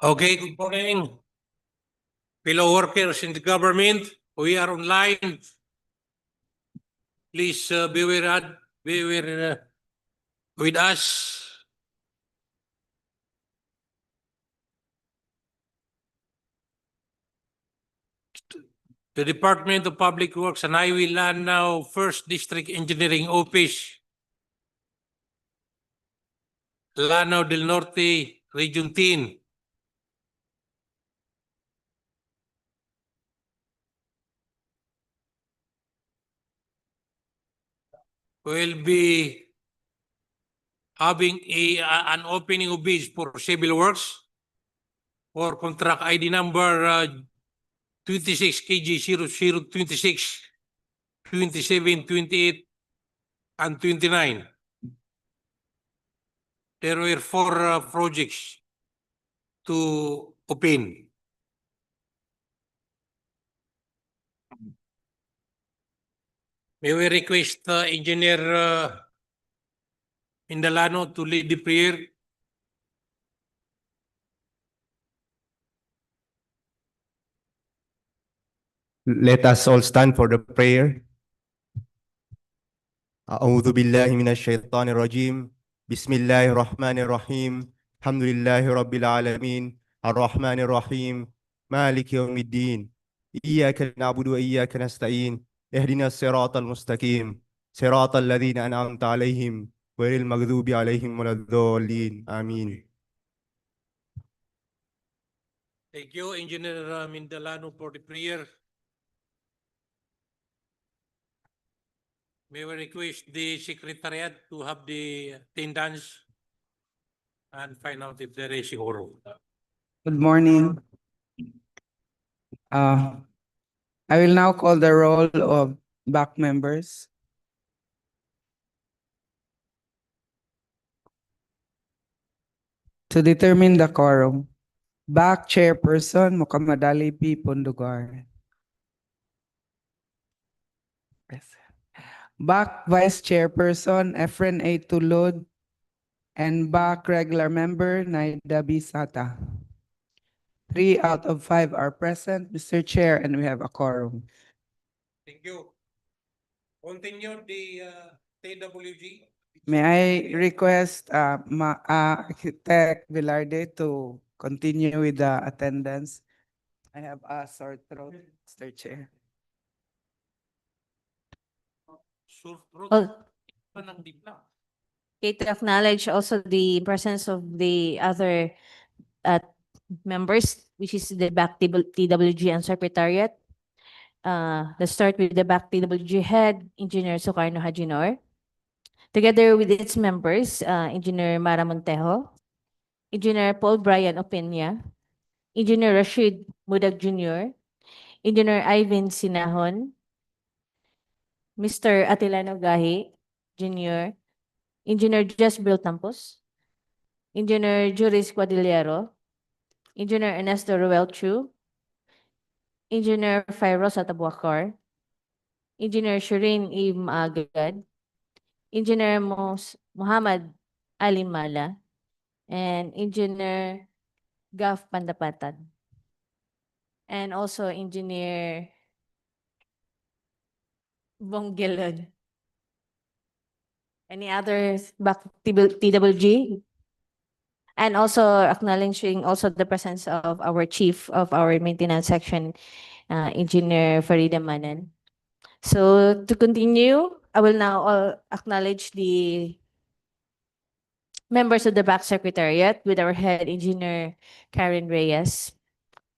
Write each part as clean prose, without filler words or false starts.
Okay, good morning. Fellow workers in the government, we are online. Please be with us. The Department of Public Works and Highway Lanao First District Engineering Office, Lanao del Norte, Region 10. Will be having an opening of bids for civil works for contract ID number 26 KG 0026 27 28 and 29. There were 4 projects to open. May we request Engineer Indalano to lead the prayer? Let us all stand for the prayer. أعوذ بالله من الشيطان الرجيم بسم الله الرحمن الرحيم الحمد لله رب العالمين الرحمن الرحيم مالك يوم الدين إياك نعبد وإياك نستعين اهدنا الصراط المستقيم صراط الذين أنعمت عليهم غير المغضوب عليهم ولا الضالين آمين. Thank you, Engineer Mindalano, for the prayer. May we request the Secretariat to have the attendance and find out if there is a quorum. Good morning. I will now call the roll of back members. To determine the quorum, back chairperson Mukamadali P. Pundugar. Back vice chairperson Efren A. Tulod and back regular member Naida B. Sata. 3 out of 5 are present, Mr. Chair, and we have a quorum. Thank you. Continue the TWG. May I request Architect Velarde to continue with the attendance? I have a sore throat, Mr. Chair. Oh. Okay, to acknowledge also the presence of the other members, which is the back TWG and Secretariat. Let's start with the back TWG head, Engineer Sukarno Hajinor. Together with its members, Engineer Mara Montejo, Engineer Paul Brian Opeña, Engineer Rashid Mudag Jr., Engineer Ivan Sinahon, Mr. Atilano Gahi Jr., Engineer Jasbril Tampos, Engineer Juris Cuadillero, Engineer Ernesto Ruel Chu, Engineer Fairosa Tabuakar, Engineer Shireen E. Maagad, Engineer Muhammad Ali Mala, and Engineer Gaf Pandapatan. And also Engineer Bonggelod. Any others back TWG? And also acknowledging also the presence of our chief of our maintenance section, Engineer Farida Manan. So to continue, I will now acknowledge the members of the back secretariat with our head engineer Karen Reyes,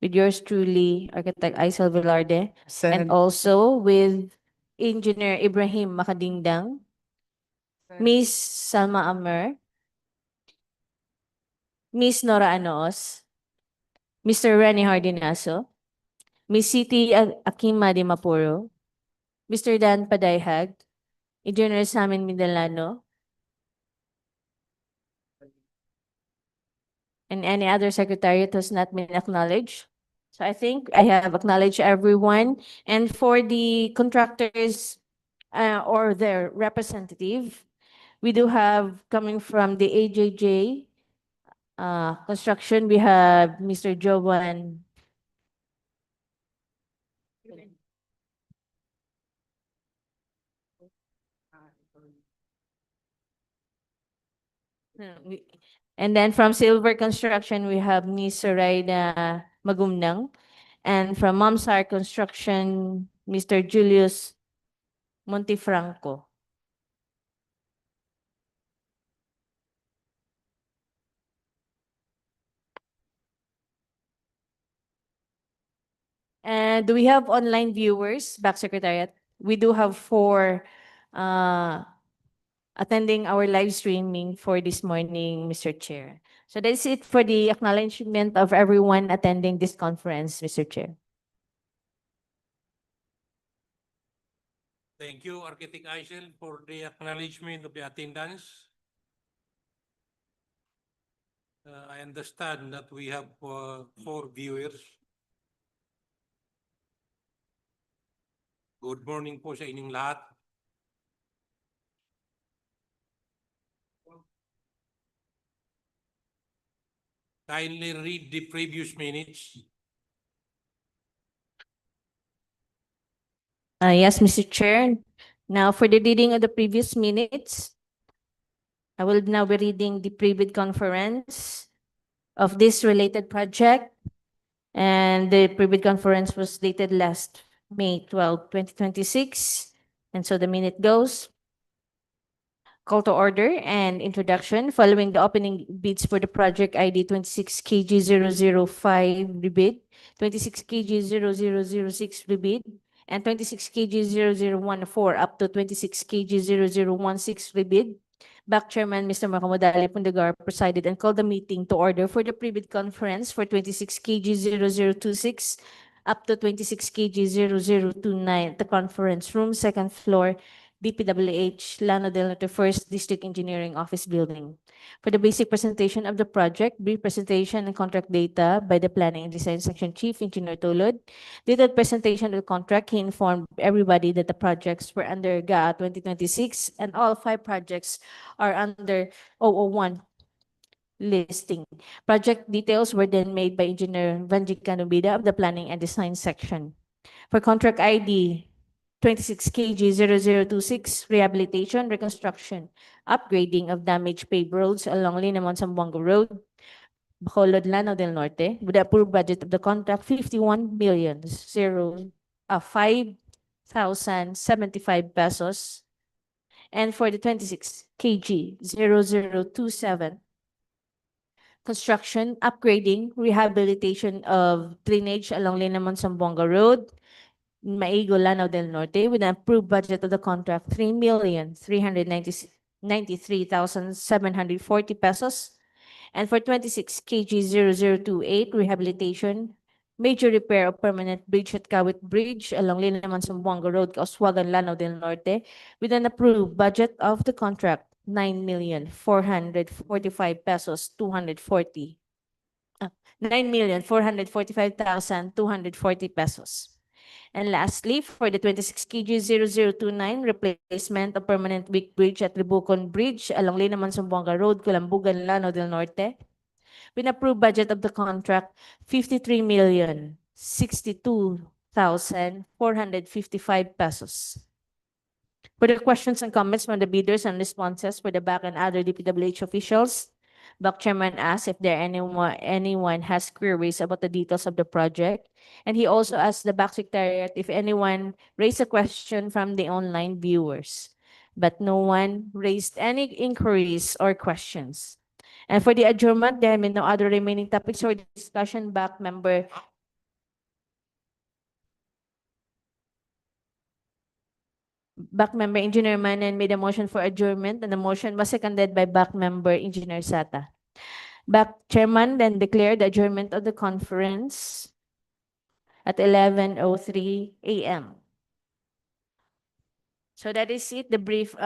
with yours truly, Architect Aisel Velarde, and also with Engineer Ibrahim Makadingdang, Miss Salma Amer, Miss Nora Anoos, Mr. Rene Hardinaso, Miss Siti Akima de Mapuro, Mr. Dan Padayhag, Engineer Samin Mindalano, and any other secretariat has not been acknowledged. So I think I have acknowledged everyone. And for the contractors or their representative, we do have coming from the AJJ, Construction, we have Mr. Jovan. And then from Silver Construction, we have Ms. Zoraida Magumnang. And from Mamsar Construction, Mr. Julius Montifranco. And do we have online viewers, back secretariat? We do have 4 attending our live streaming for this morning, Mr. Chair. So that's it for the acknowledgement of everyone attending this conference, Mr. Chair. Thank you, Architect Aisel, for the acknowledgement of the attendance. I understand that we have 4 viewers. Good morning po sa inyong lahat. Kindly read the previous minutes. Yes, Mr. Chair. Now for the reading of the previous minutes, I will now be reading the pre-bid conference of this related project. And the pre-bid conference was dated last May 12, 2026. And so the minute goes. Call to order and introduction following the opening bids for the project ID 26KG005 rebid, 26KG0006 rebid, and 26KG0014 up to 26KG0016 rebid. Back Chairman Mr. Makamodali Pundagar presided and called the meeting to order for the pre-bid conference for 26KG0026 up to 26KG0029 at the conference room, second floor, DPWH Lanao del Norte First District Engineering Office Building. For the basic presentation of the project, brief presentation and contract data by the Planning and Design Section Chief Engineer Tolod. Detailed presentation of the contract, he informed everybody that the projects were under GA 2026 and all 5 projects are under 001 listing. Project details were then made by Engineer Vanji Canubida of the Planning and Design Section. For contract ID 26KG0026, Rehabilitation, Reconstruction, Upgrading of Damaged Paved Roads along Linamon-Zamboanga Road, Bacolod, Lanao del Norte, with the approved budget of the contract 51,5,075 pesos. And for the 26KG0027, construction, upgrading, rehabilitation of drainage along Linamon-Zamboanga Road, Maigo, Lanao del Norte, with an approved budget of the contract 3,393,740 pesos. And for 26KG0028, rehabilitation, major repair of permanent bridge at Kawit Bridge along Linamon-Zamboanga Road, Kauswagan, Lanao del Norte, with an approved budget of the contract 9,445 pesos 240. 9,445,240 pesos. And lastly, for the 26KG0029, replacement of permanent weak bridge at Rebucon Bridge along Linamon-Zamboanga Road, Kolambugan, Lanao del Norte, with approved budget of the contract 53,062,455 pesos. For the questions and comments from the bidders and responses for the back and other DPWH officials, Back Chairman asked if there anyone has queries about the details of the project. And he also asked the back secretariat if anyone raised a question from the online viewers. But no one raised any inquiries or questions. And for the adjournment, there have been no other remaining topics for discussion. Back member Engineer Manan made a motion for adjournment, and the motion was seconded by back member Engineer Sata. Back Chairman then declared the adjournment of the conference at 11:03 a.m. So that is it, the brief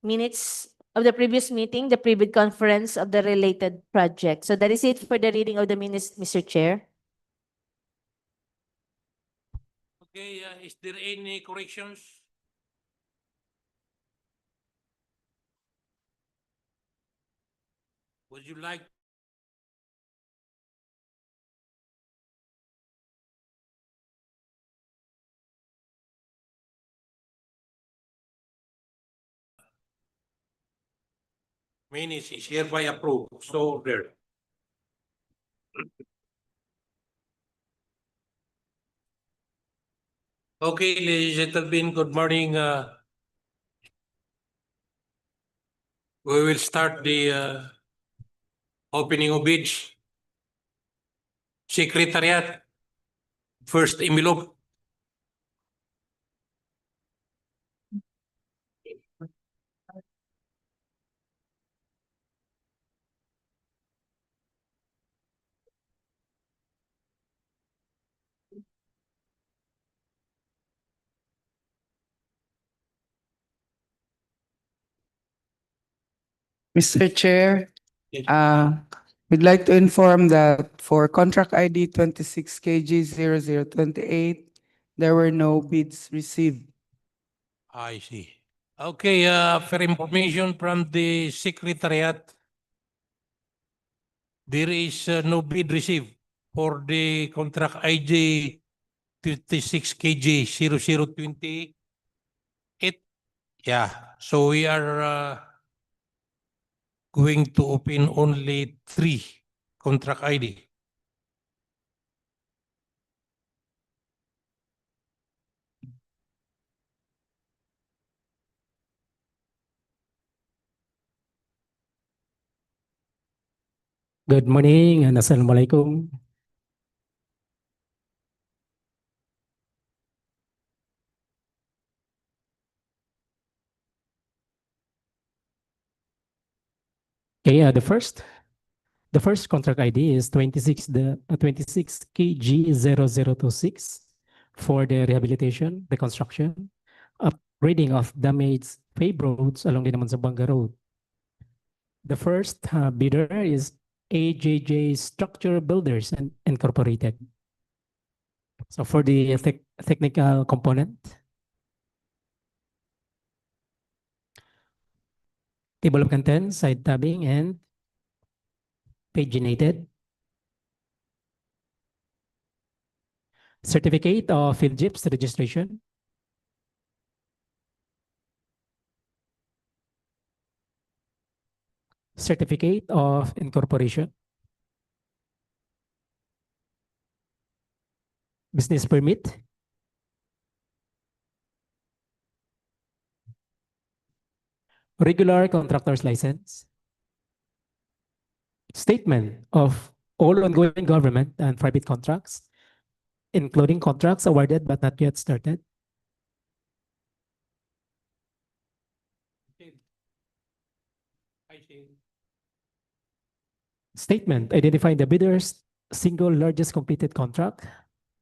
minutes of the previous meeting, the pre-bid conference of the related project. So that is it for the reading of the minutes, Mr. Chair. Okay, is there any corrections? Would you like? Minutes is hereby approved. So there. Okay, ladies and gentlemen, good morning. We will start the opening of bids. Secretariat, first envelope. Mr. Chair, Yes. we'd like to inform that for contract ID 26KG0028, there were no bids received. I see. Okay, for information from the secretariat, there is no bid received for the contract ID 26KG 0028. Yeah, so we are going to open only 3 contract ID. Good morning and Assalamualaikum. Okay, the first contract ID is 26 KG0026 for the rehabilitation, reconstruction, upgrading of damaged paved roads along the Linamon-Zamboanga Road. The first bidder is AJJ Structure Builders and Incorporated. So for the technical component, table of contents, side tabbing, and paginated. Certificate of Field Gyps registration. Certificate of incorporation. Business permit. Regular contractor's license. Statement of all ongoing government and private contracts, including contracts awarded but not yet started. I see. Statement identifying the bidder's single largest completed contract,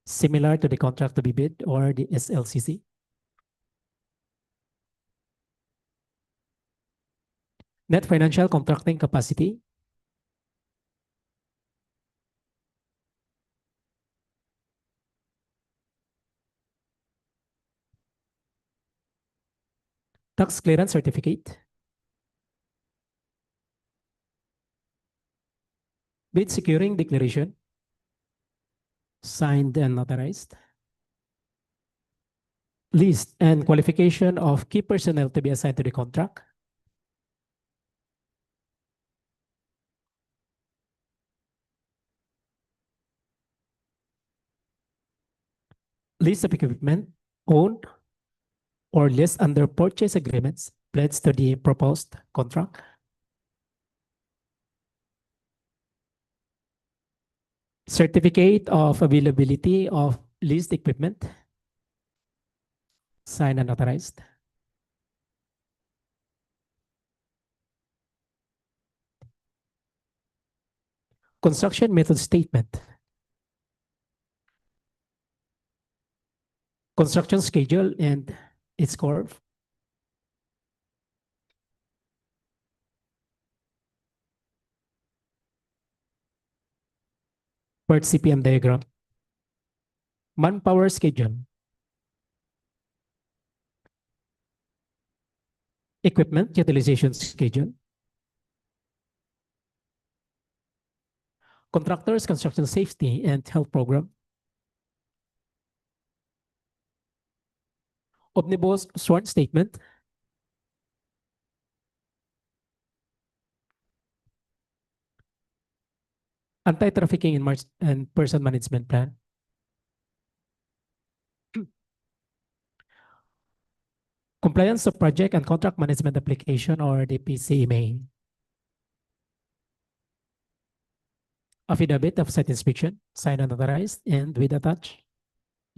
similar to the contract to be bid or the SLCC. Net financial contracting capacity. Tax clearance certificate. Bid securing declaration. Signed and notarized. List and qualification of key personnel to be assigned to the contract. List of equipment owned or leased under purchase agreements pledged to the proposed contract. Certificate of availability of leased equipment. Signed and authorized. Construction method statement. Construction schedule and its curve. PERT CPM diagram. Manpower schedule. Equipment utilization schedule. Contractors Construction Safety and Health Program. Omnibus Sworn Statement. Anti-Trafficking and Person Management Plan. Compliance of Project and Contract Management Application, or the PCMA. Affidavit of Site Inspection, signed and notarized, and with attached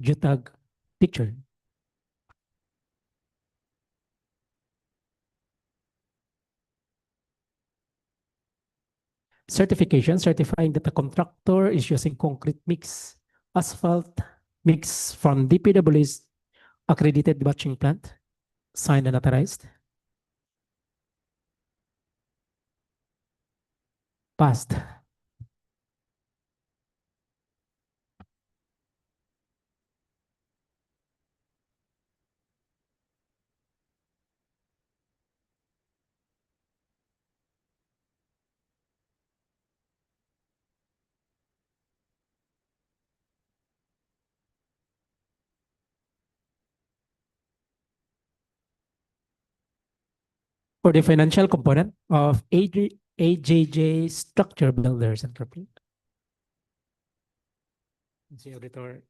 JTAG picture. Certification, certifying that the contractor is using concrete mix, asphalt mix from DPW's accredited batching plant, signed and authorized. Passed. For the financial component of AJJ Structure Builders and Company. The auditor.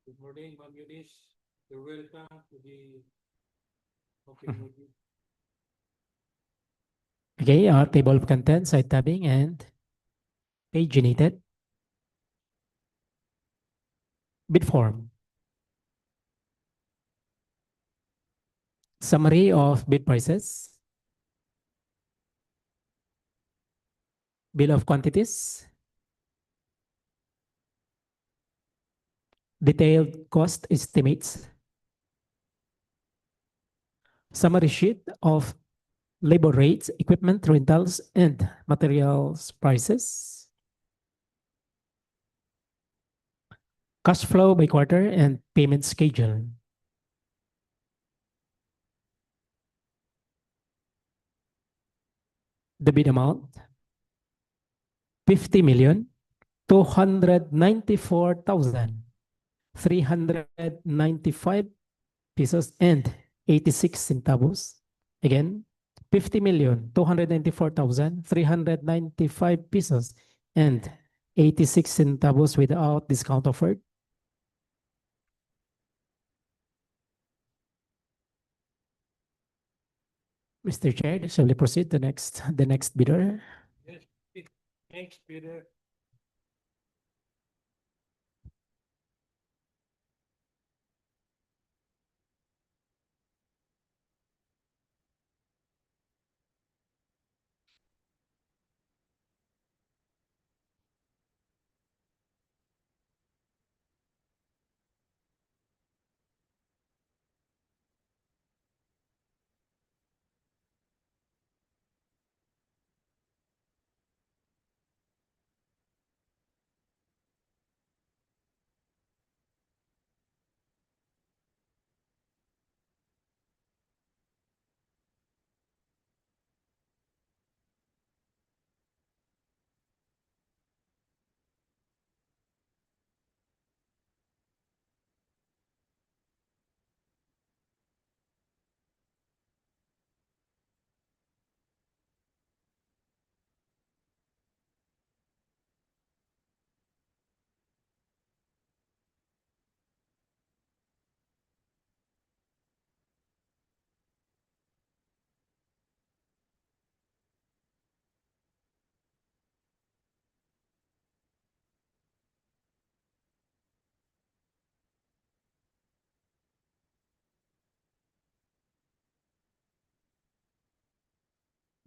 Good morning, Ma'am Eunice. You're welcome to the open meeting. Okay, table of contents, site tabbing, and paginated. Bid form. Summary of bid prices. Bill of quantities. Detailed cost estimates. Summary sheet of labor rates, equipment rentals, and materials prices. Cash flow by quarter and payment schedule. The bid amount, 50,294,395 pesos and 86 centavos. Again, 50,294,395 pesos and 86 centavos without discount offered. Mr. Chair, shall we proceed to the next bidder? Yes, next bidder.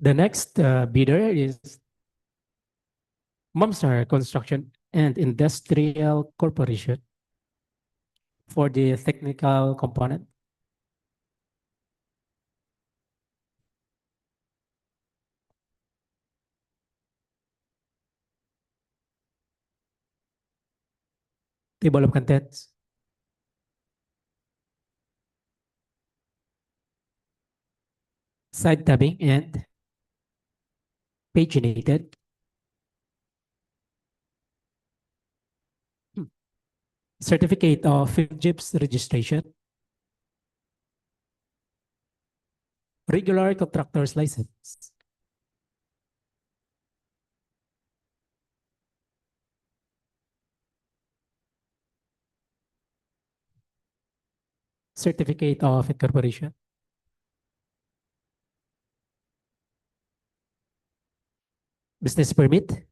The next bidder is Momstar Construction and Industrial Corporation for the technical component. Table of contents. Side tabbing and paginated, certificate of Philjips registration, regular contractor's license, certificate of incorporation, business permit,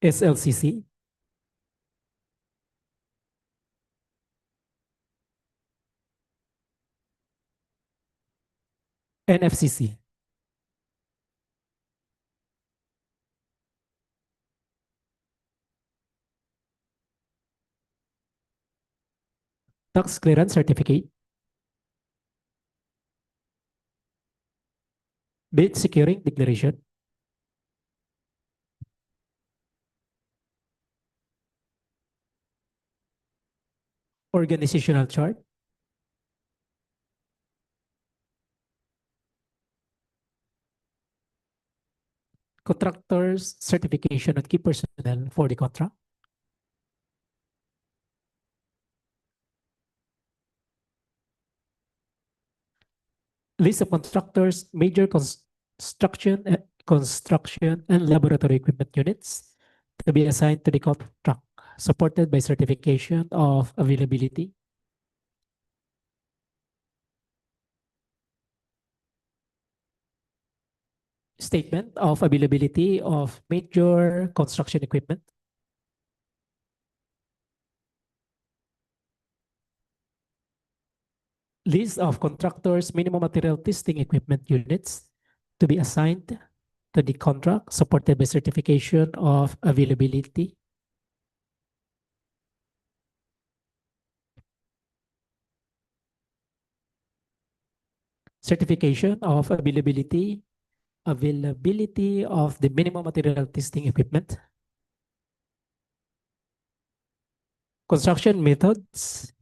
SLCC, NFCC, tax clearance certificate, bid securing declaration, organizational chart, contractor's certification on key personnel for the contract, list of contractors, major construction and laboratory equipment units to be assigned to the contract, supported by certification of availability, statement of availability of major construction equipment, list of contractors' minimum material testing equipment units to be assigned to the contract, supported by certification of availability, certification of availability of the minimum material testing equipment, construction methods,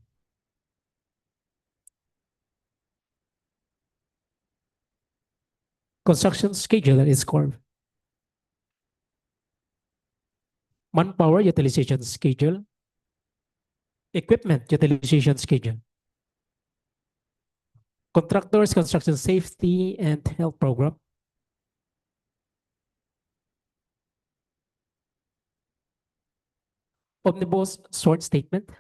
construction schedule and score, manpower utilization schedule, equipment utilization schedule, contractors construction safety and health program, omnibus short statement,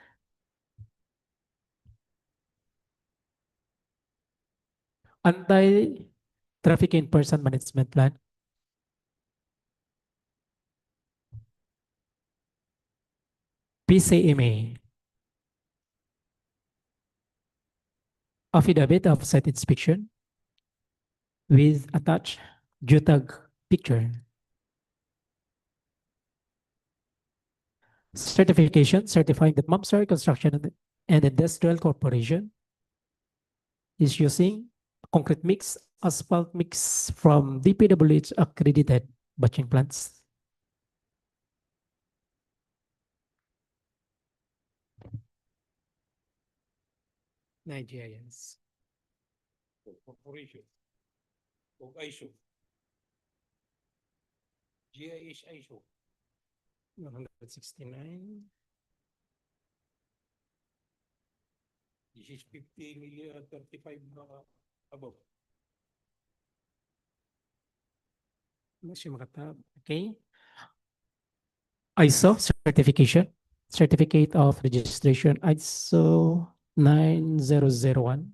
anti-traffic in person management plan, PCMA, affidavit of site inspection with attached JUTAG picture, certification certifying that Mamsar Construction and Industrial Corporation is using concrete mix, asphalt mix from DPWH accredited batching plants. Nigerians. Corporation. O ISO. GIS ISO. 169. This is 50 million, 35 above. Okay. ISO certification, certificate of registration, ISO 9001.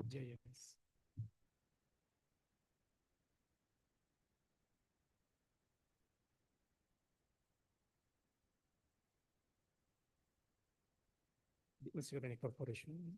JS. Insurance Corporation.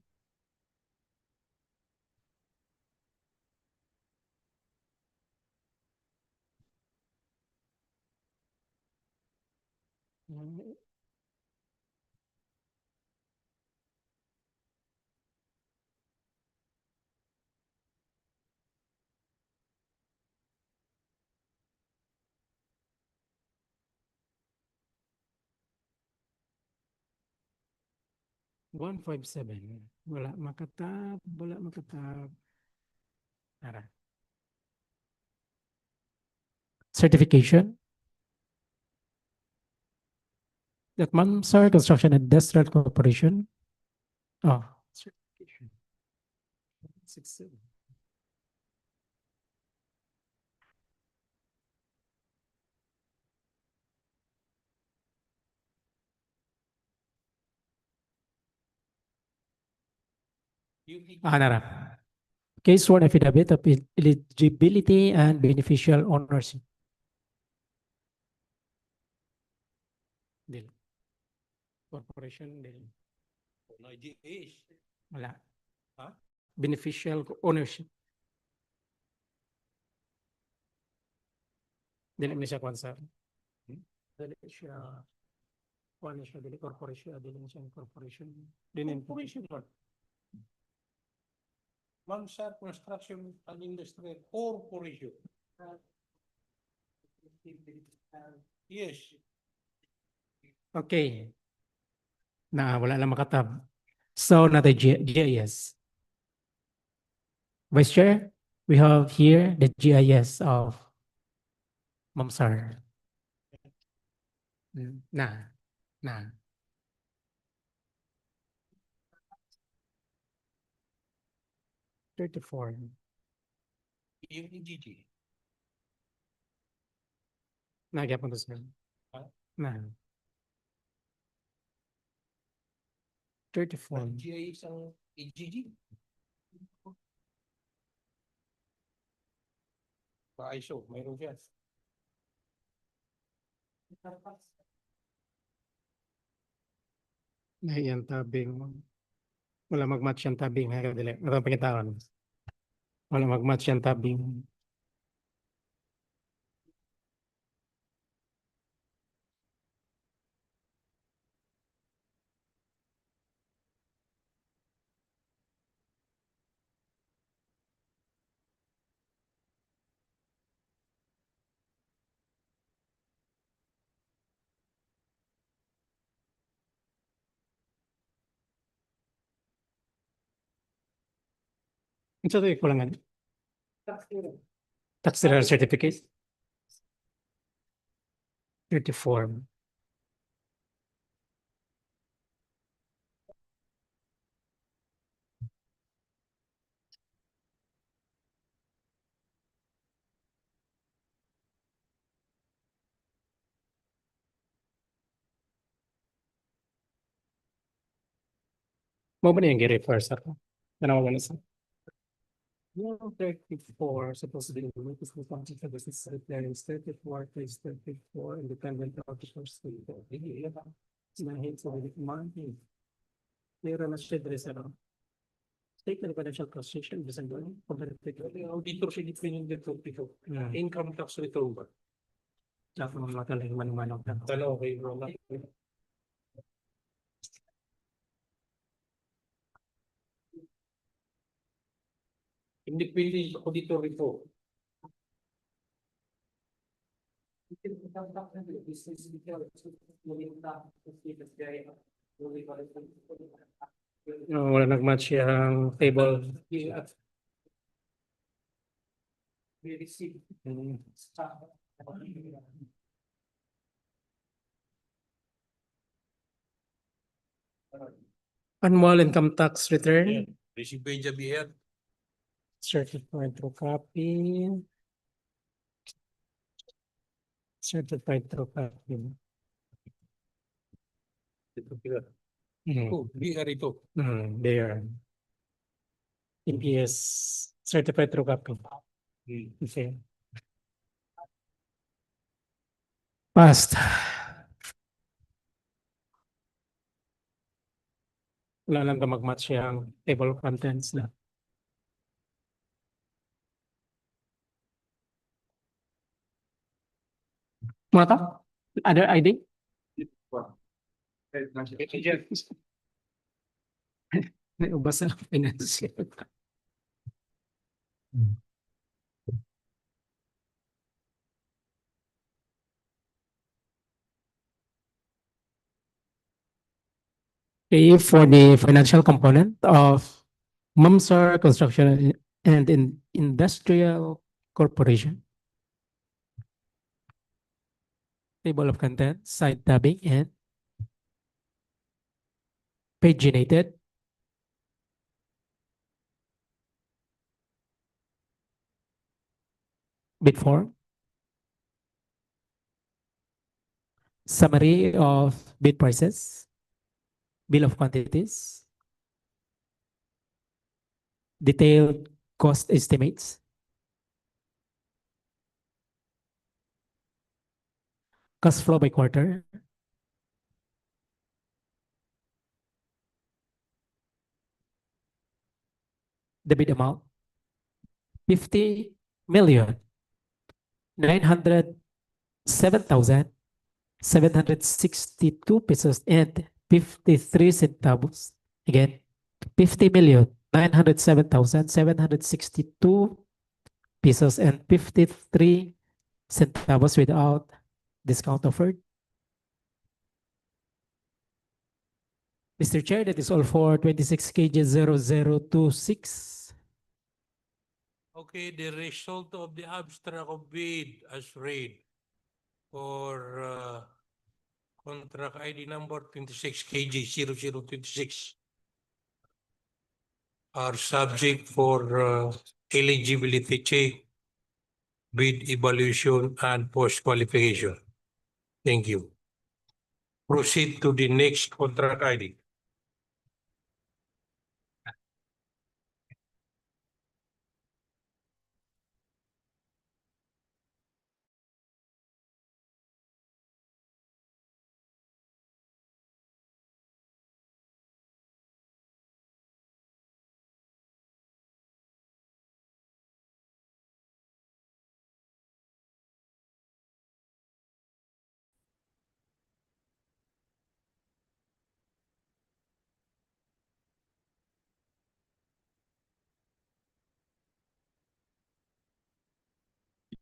One five seven. Wala makatab, wala makatab. Tara. Certification. That Mamsar Construction and Industrial Corporation. Oh, certification. 67. Nara. Case sworn affidavit of eligibility and beneficial ownership. Dili. Corporation, dili. Wala. Ha? Beneficial ownership. Dili mo siya kwan sa. Dili siya. Kwan siya, dili corporation, dili siya corporation. Dili Corporation Lord. Mamsar Construction and Industry Corporation. Yes. Okay. Na wala lang makatab. So na the GIS. Vice Chair, we have here the GIS of Mamsar. Na. 34. Yung EGG. Nagyapon to sir. Na. 34. GIS ang EGG. Pa-ISO, mayroon siya. Na yan tabing. Wala mag-match yan tabing. Dili. Ito ang pangitawan. Wala mag-match yan tabing. Ito ito kulangan. Tax deferral certificate. 34. Mo ba na yung i-refer sa ako? Tanawa na sa. Yung 34, supposed to be the latest responsive for business clearance, 34, place 34, independent auditors. Sinahit sa ulit marking. Meron na siya dress ano. State and financial constitution, bisan doon. Auditor siya dito yung dito. Income tax return ba? Dapat mga talagang manong-manong. Tanaw kay bro. Independent auditor report. Wala nag-match yung table. Annual income tax return. Receive by JBR. Certified true copy. Certified true copy. Oh, BR ito. There. EPS certified true copy. Okay. Passed. Wala lang ka mag-match yung table of contents na. Mata? Other ID? Ubas na financial. Okay, for the financial component of Mamsar Construction and Industrial Corporation. Table of contents, side tabbing and paginated. Bid form. Summary of bid prices. Bill of quantities. Detailed cost estimates. Cash flow by quarter. The bid amount 50,907,762 pesos and 53 centavos. Again, 50,907,762 pesos and 53 centavos without discount offered. Mr. Chair, that is all for 26 KG 0026. Okay, the result of the abstract of bid as read for contract ID number 26 KG 0026 are subject for eligibility check, bid evaluation, and post-qualification. Thank you. Proceed to the next contract ID.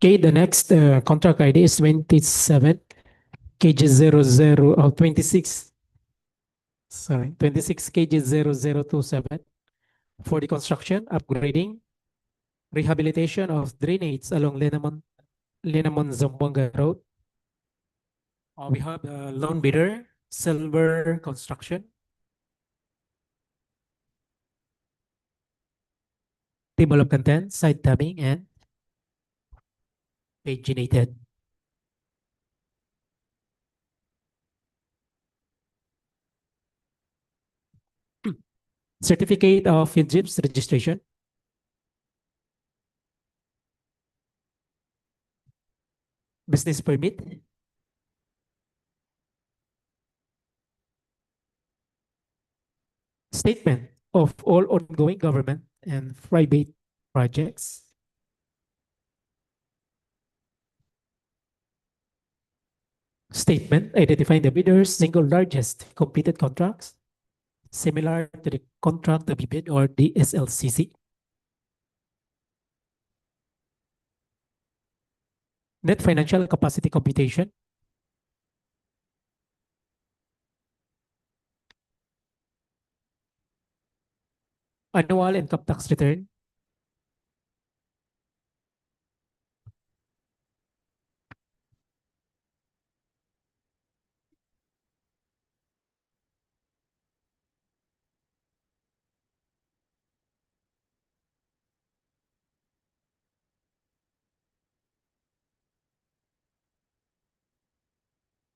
Okay, the next contract ID is 27 KG 26. Sorry, 26 KG 0027 for the construction, upgrading, rehabilitation of drainage along Linamon-Zamboanga Road. We have the loan bidder, Silver Construction. Table of contents, side tabbing, and paginated. Certificate of Egypt's registration. Business permit. Statement of all ongoing government and private projects. Statement identifying the bidder's single largest completed contracts similar to the contract to be bid or the SLCC. Net financial capacity computation. Annual income tax return.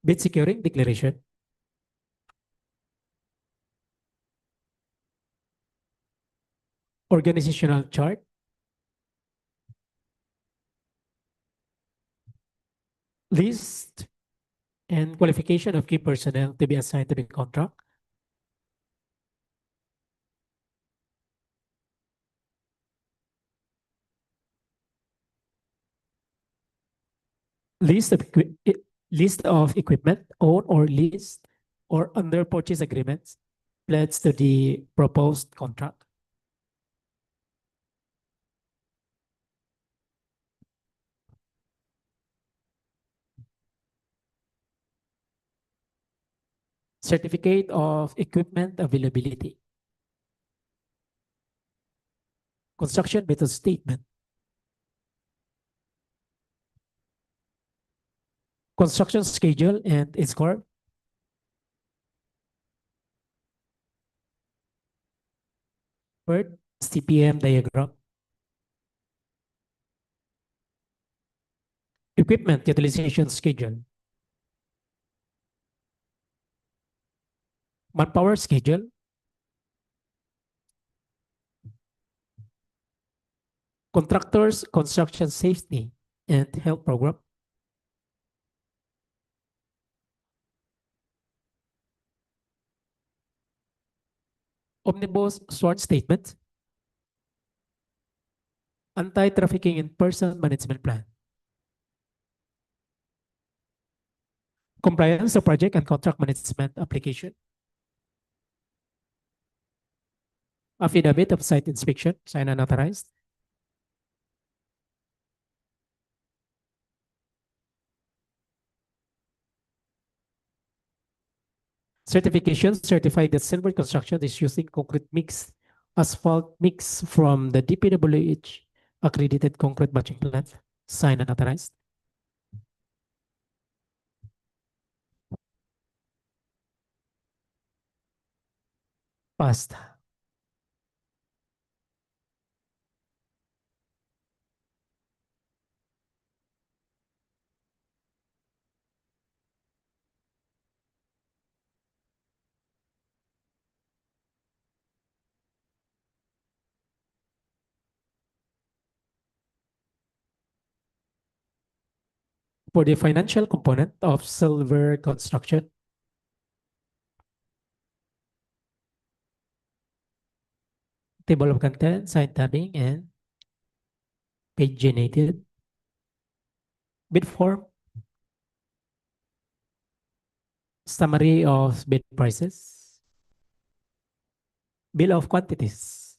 Bid securing declaration. Organizational chart. List and qualification of key personnel to be assigned to the contract. List of equipment owned or leased or under purchase agreements pledged to the proposed contract. Certificate of equipment availability. Construction method statement. Construction schedule and its scope. Third, CPM diagram. Equipment utilization schedule. Manpower schedule. Contractors construction safety and health program. Omnibus sworn statement. Anti-trafficking in person management plan. Compliance of project and contract management application. Affidavit of site inspection, signed and authorized. Certification certified that Silver Construction is using concrete mix, asphalt mix from the DPWH accredited concrete batching plant, signed and authorized. Passed. For the financial component of Silver Construction, table of contents, side tabbing, and paginated. Bid form, summary of bid prices, bill of quantities,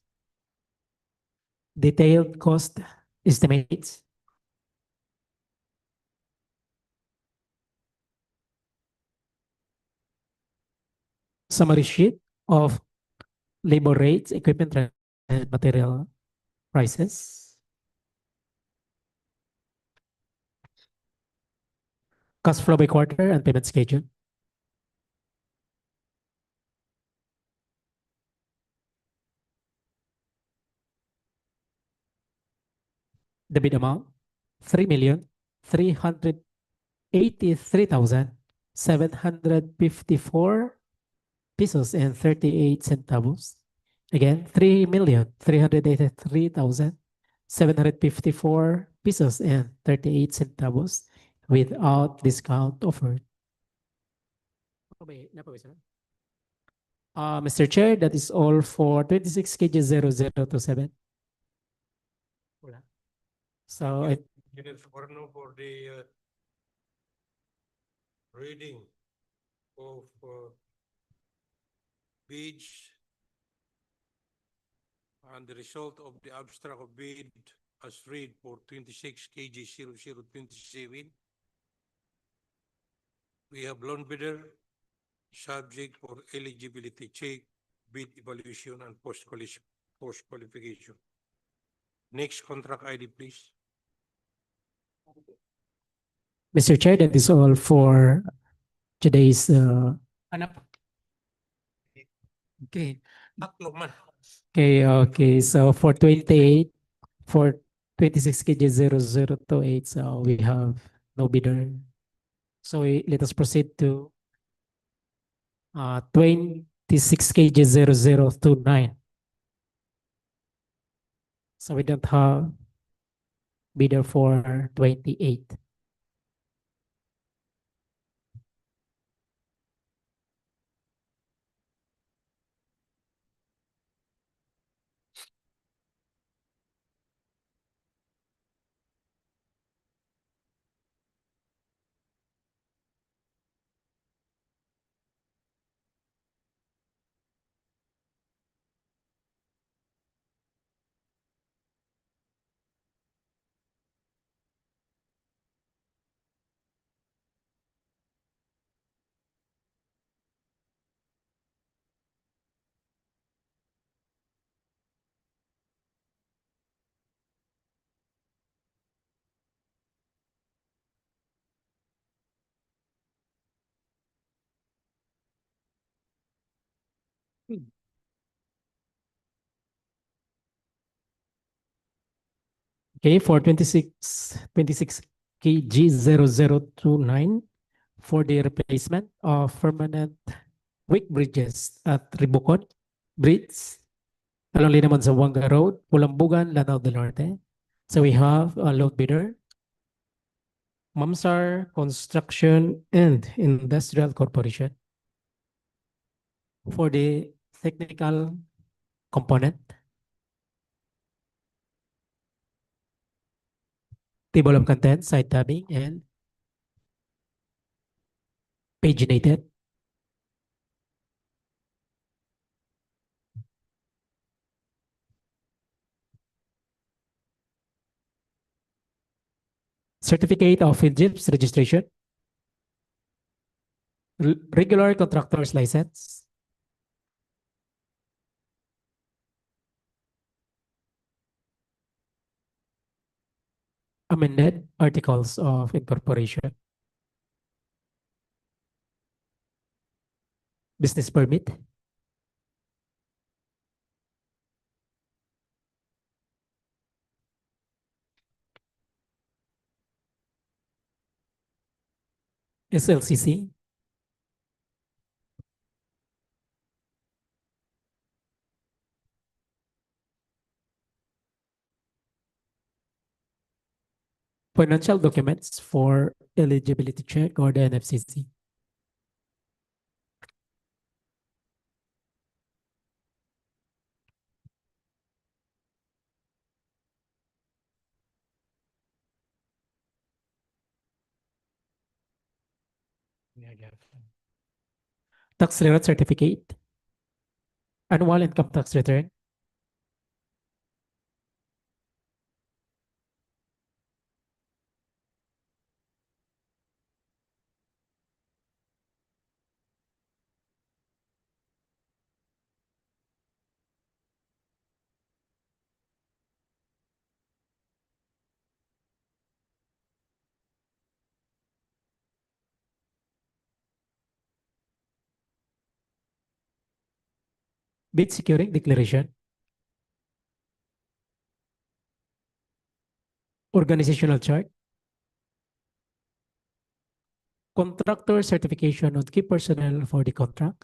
detailed cost estimates, summary sheet of labor rates, equipment rent, and material prices, cash flow by quarter and payment schedule, the bid amount, 3,383,754 pesos and 38 centavos. Again, 3,383,754 pesos and 38 centavos without discount offered. Mr. Chair, that is all for 26 KG 0027. So I Unit for the reading of bids and the result of the abstract of bid as read for 26 KG 0027. We have loan bidder subject for eligibility check, bid evaluation, and post qualification. Next contract ID, please. Mr. Chair, that is all for today's okay. Tatlo man. Okay, so for 26 KG 0028, so we have no bidder. So let us proceed to 26 KG 0029. So we don't have bidder for 28. Okay, for 26 KG0029 for the replacement of permanent weak bridges at Rebucon Bridge along Linamon-Zamboanga Road, Kolambugan, Lanao del Norte. So we have a low bidder, Mamsar Construction and Industrial Corporation for the technical component, table of contents, site tabbing, and paginated. Certificate of Egypt's registration, regular contractor's license, amended articles of incorporation, business permit, SLCC, financial documents for eligibility check or the NFCC. Tax return certificate, annual income tax return, bid securing declaration, organizational chart, contractor certification on key personnel for the contract,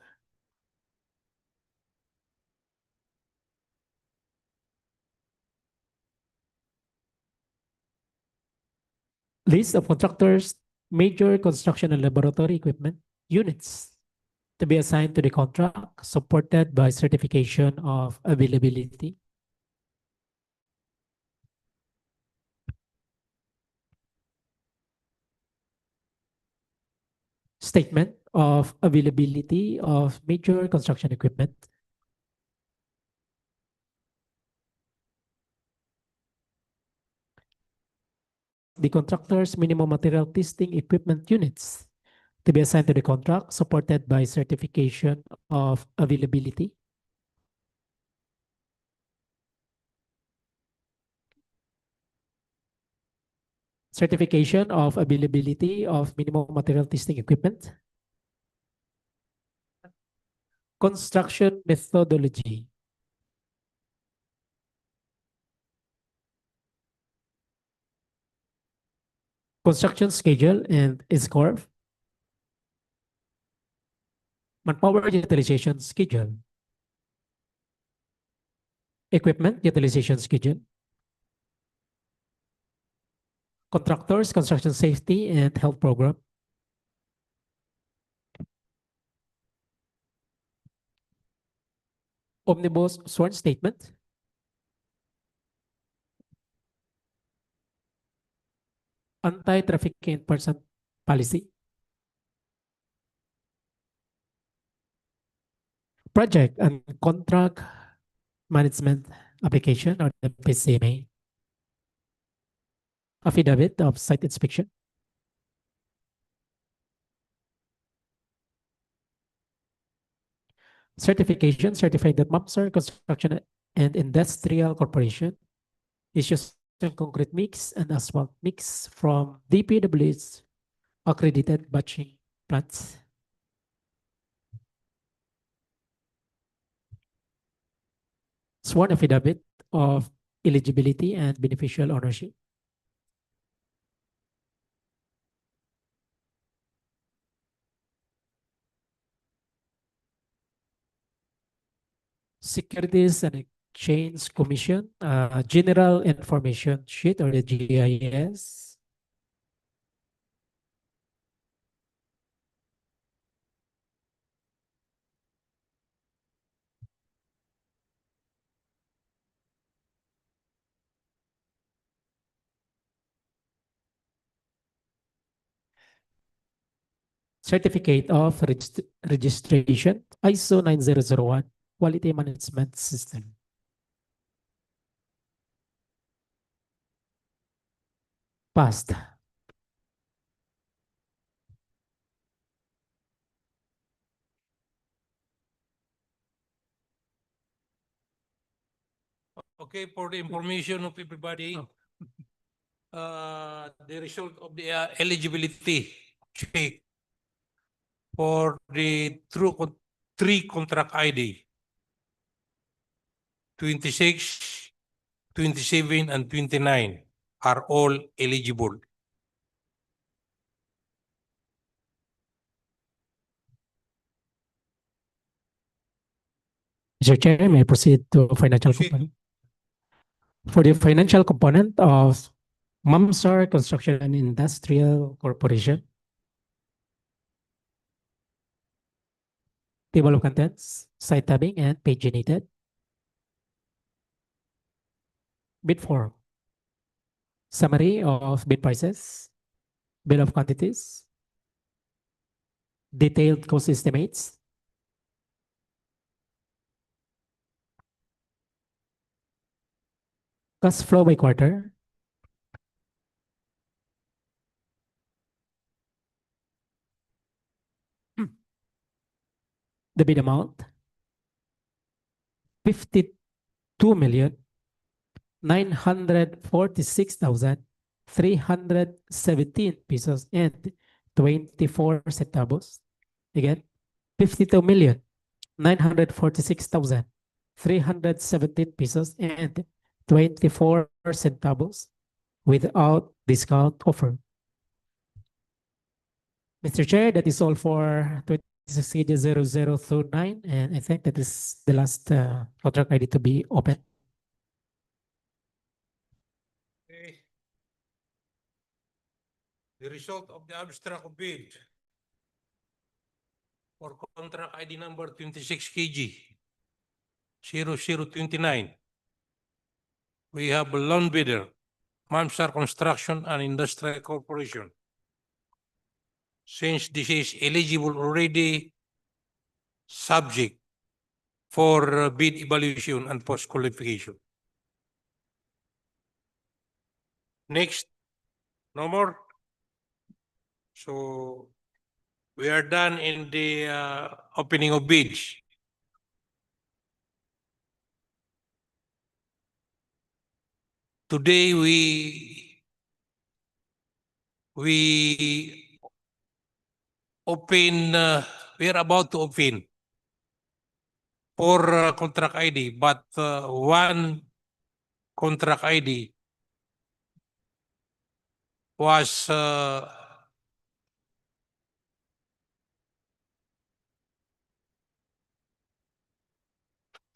list of contractors, major construction and laboratory equipment units to be assigned to the contract, supported by certification of availability. Statement of availability of major construction equipment. The contractor's minimum material testing equipment units to be assigned to the contract, supported by certification of availability. Certification of availability of minimum material testing equipment. Construction methodology. Construction schedule and score. Manpower utilization schedule. Equipment utilization schedule. Contractors construction safety and health program. Omnibus sworn statement. Anti-trafficking person policy. Project and contract management application or the PCMA. Affidavit of site inspection. Certification certified that Mamsar Construction and Industrial Corporation issues concrete mix and asphalt mix from DPWH accredited batching plants. Sworn affidavit of eligibility and beneficial ownership. Securities and Exchange Commission, General Information Sheet or the GIS. Certificate of Registration, ISO 9001, Quality Management System. Passed. Okay, for the information of everybody, the result of the eligibility check for the three contract ID 26, 27, and 29 are all eligible. Mr. Chair, may I proceed to financial Proceed. component? For the financial component of Mamsar Construction and Industrial Corporation, table of contents, site tabbing, and paginated. Bid form, summary of bid prices, bill of quantities, detailed cost estimates, cash flow by quarter, the bid amount, 52,946,317 pesos and 24 centavos. Again, 52,946,317 pesos and 24 centavos without discount offer. Mr. Chair, that is all for 26-0029, and I think that is the last contract ID to be open. Okay. The result of the abstract of bid for contract ID number 26 KG 0029. We have a loan bidder, Mamsar Construction and Industrial Corporation. Since this is eligible already, subject for bid evaluation and post-qualification. Next, no more. So we are done in the opening of bids. Today we open, we are about to open for contract ID, but one contract ID was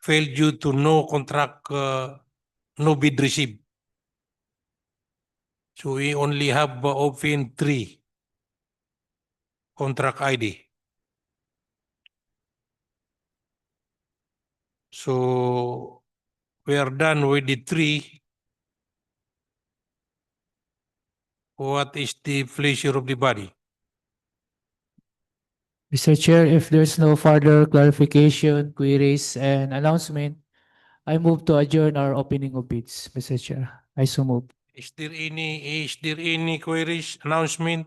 failed due to no contract, no bid received. So we only have open 3 contract ID. So we are done with the 3. What is the pleasure of the body? Mr. Chair, if there's no further clarification, queries, and announcement, I move to adjourn our opening of bids, Mr. Chair. I so move. Is there any queries, announcement?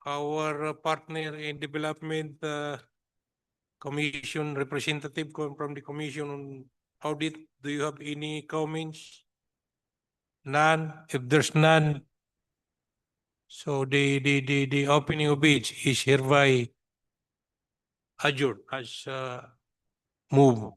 Our partner in development commission representative from the commission on audit, do you have any comments? None. If there's none, so the opening of bids is hereby adjourned as move.